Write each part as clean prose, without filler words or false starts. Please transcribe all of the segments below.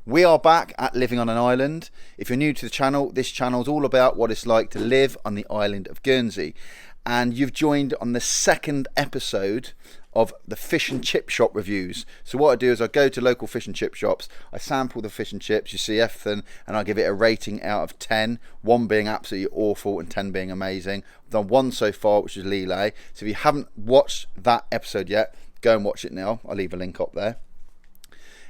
We are back at Living on an Island. If you're new to the channel, this channel is all about what it's like to live on the island of Guernsey. And you've joined on the second episode of the fish and chip shop reviews. So what I do is I go to local fish and chip shops, I sample the fish and chips, you see everything, and I give it a rating out of 10, 1 being absolutely awful and 10 being amazing. I've done 1 so far, which is Lille. So if you haven't watched that episode yet, go and watch it now. I'll leave a link up there.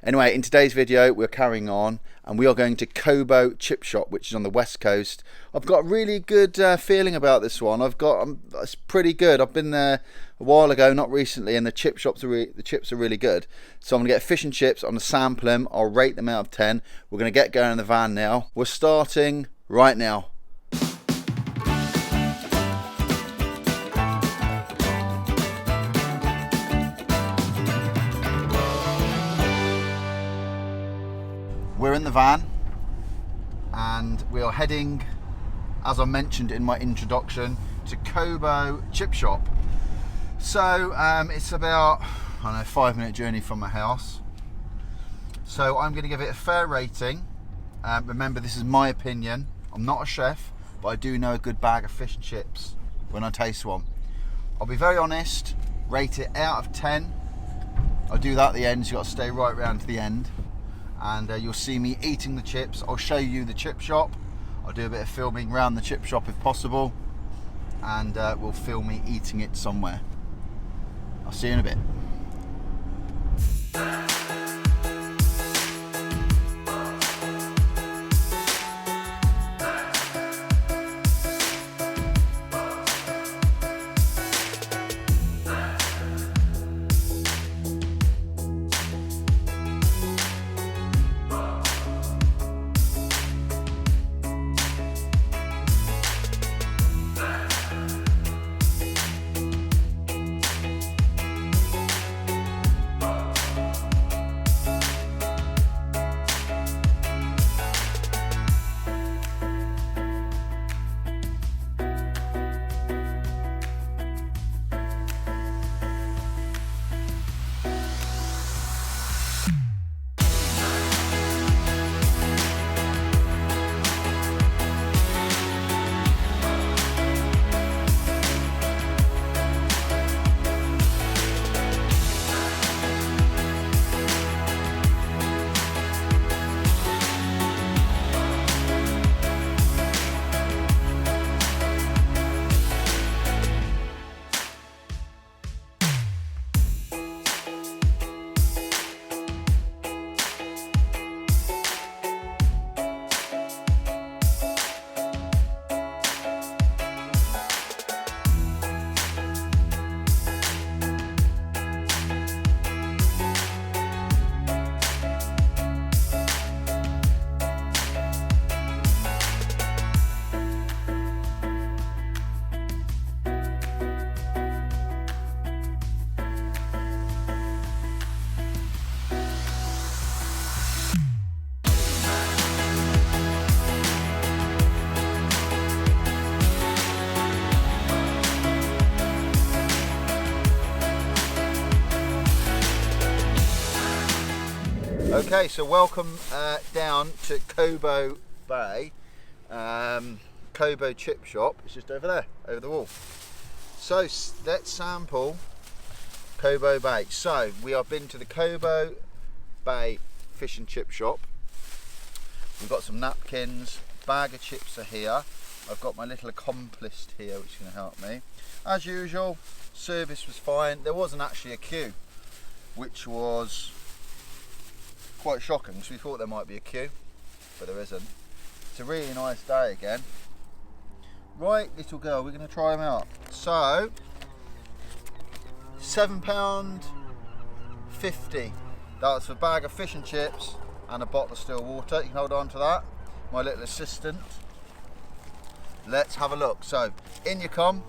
Anyway, in today's video, we're carrying on and we are going to Cobo chip shop, which is on the west coast. I've got a really good feeling about this one. It's pretty good. I've been there a while ago, not recently, and the chips are really good. So I'm gonna get fish and chips. I'm gonna sample them. I'll rate them out of 10. We're gonna get going in the van now. We're starting right now. We're in the van and we are heading, as I mentioned in my introduction, to Cobo chip shop. So it's about, I don't know, 5-minute journey from my house. So I'm going to give it a fair rating. Remember, this is my opinion. I'm not a chef, but I do know a good bag of fish and chips when I taste one. I'll be very honest, rate it out of 10. I'll do that at the end, so you've got to stay right round to the end. And you'll see me eating the chips. I'll show you the chip shop. I'll do a bit of filming around the chip shop if possible, and we'll film me eating it somewhere. I'll see you in a bit. Okay, so welcome down to Cobo Bay, Cobo chip shop. It's just over there, over the wall. So let's sample Cobo Bay. So we have been to the Cobo Bay fish and chip shop. We've got some napkins, bag of chips are here. I've got my little accomplice here which is going to help me. As usual, service was fine. There wasn't actually a queue, which was quite shocking, so we thought there might be a queue, but there isn't. It's a really nice day again. Right, little girl, we're going to try them out. So, £7.50. That's a bag of fish and chips and a bottle of still water. You can hold on to that. My little assistant. Let's have a look. So, in you come,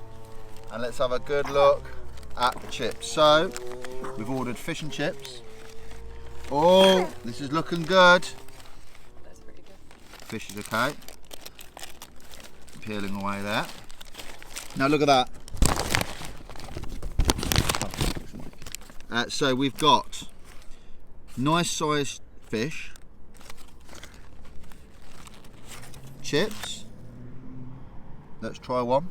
and let's have a good look at the chips. So, we've ordered fish and chips. Oh, this is looking good. That's pretty good. Fish is okay. Peeling away there. Now look at that. So we've got nice sized fish, chips. Let's try one.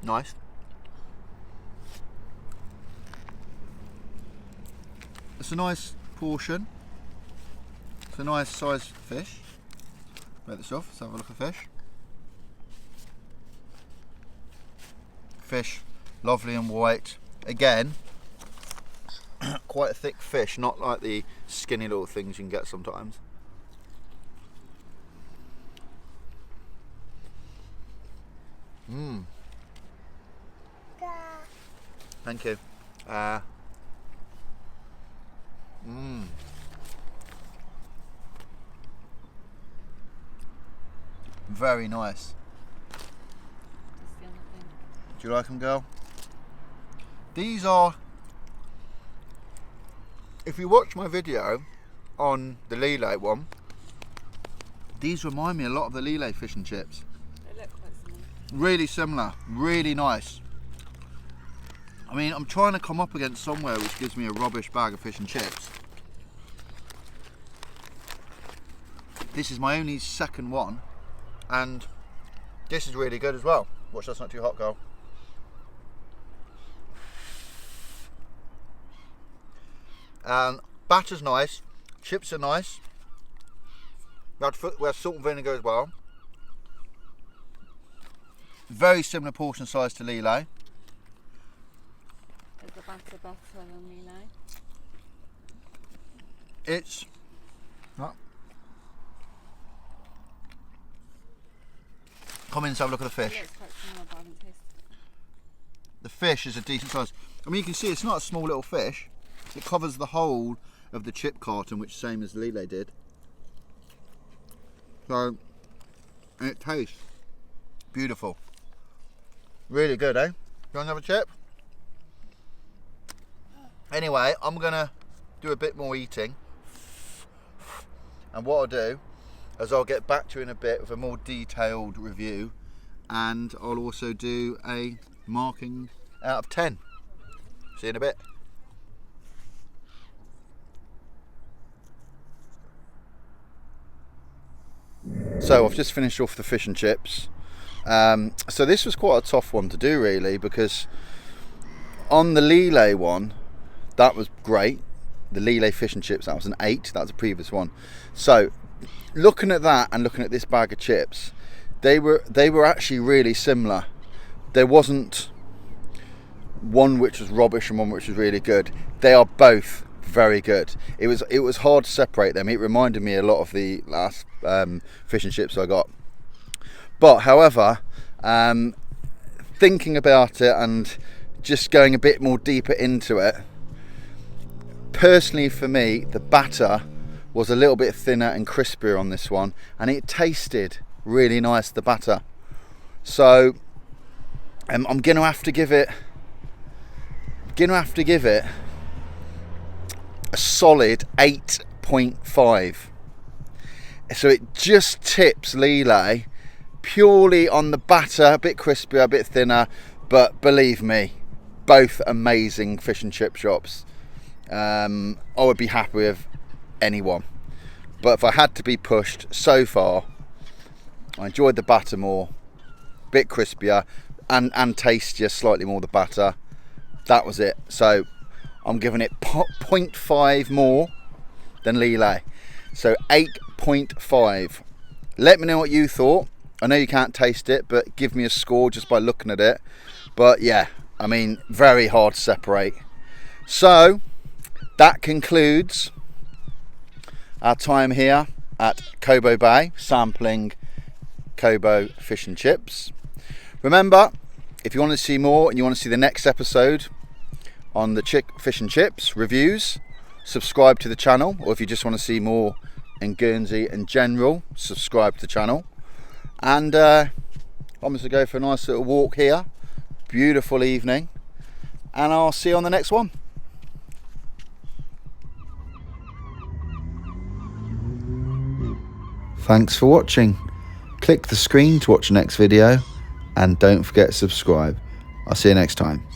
Nice. It's a nice portion. It's a nice sized fish. Break this off, let's have a look at fish. Fish, lovely and white. Again, quite a thick fish, not like the skinny little things you can get sometimes. Mmm. Thank you. Very nice. Do you like them, girl? These are, if you watch my video on the Lillet one, these remind me a lot of the Lillet fish and chips. They look quite similar. Really similar, really nice. I mean, I'm trying to come up against somewhere which gives me a rubbish bag of fish and chips. This is my only second one, and this is really good as well. Watch, that's not too hot, girl. Batter's nice, chips are nice. We have salt and vinegar as well. Very similar portion size to Lillet. Is the batter better than Lillet? It's come in and have a look at the fish. It looks quite similar, but I haven't tasted it. The fish is a decent size. I mean, you can see it's not a small little fish. It covers the whole of the chip carton, which is the same as Lillet did. So, and it tastes beautiful. Really good, eh? You want to have a chip? Anyway, I'm gonna do a bit more eating, and what I'll do is I'll get back to you in a bit with a more detailed review, and I'll also do a marking out of 10. See you in a bit. So I've just finished off the fish and chips. So this was quite a tough one to do, really, because on the Lillet one, that was great. The Lillet fish and chips, that was an 8. That was the previous one. So looking at that and looking at this bag of chips, they were actually really similar. There wasn't one which was rubbish and one which was really good. They are both very good. It was hard to separate them. It reminded me a lot of the last fish and chips I got. But however, thinking about it and just going a bit more deeper into it, personally for me, the batter was a little bit thinner and crispier on this one, and it tasted really nice, the batter. So I'm gonna have to give it a solid 8.5. So it just tips Lillet purely on the batter, a bit crispier, a bit thinner, but believe me, both amazing fish and chip shops. I would be happy with anyone, but if I had to be pushed, so far I enjoyed the batter more, bit crispier and tastier, slightly more the batter. That was it. So I'm giving it 0.5 more than Lillet, so 8.5. Let me know what you thought. I know you can't taste it, but give me a score just by looking at it. But yeah, I mean, very hard to separate. So that concludes our time here at Cobo Bay, sampling Cobo fish and chips. Remember, if you want to see more and you want to see the next episode on the fish and chips reviews, subscribe to the channel. Or if you just want to see more in Guernsey in general, subscribe to the channel. And I'm going to go for a nice little walk here. Beautiful evening, and I'll see you on the next one. Thanks for watching. Click the screen to watch the next video, and don't forget to subscribe. I'll see you next time.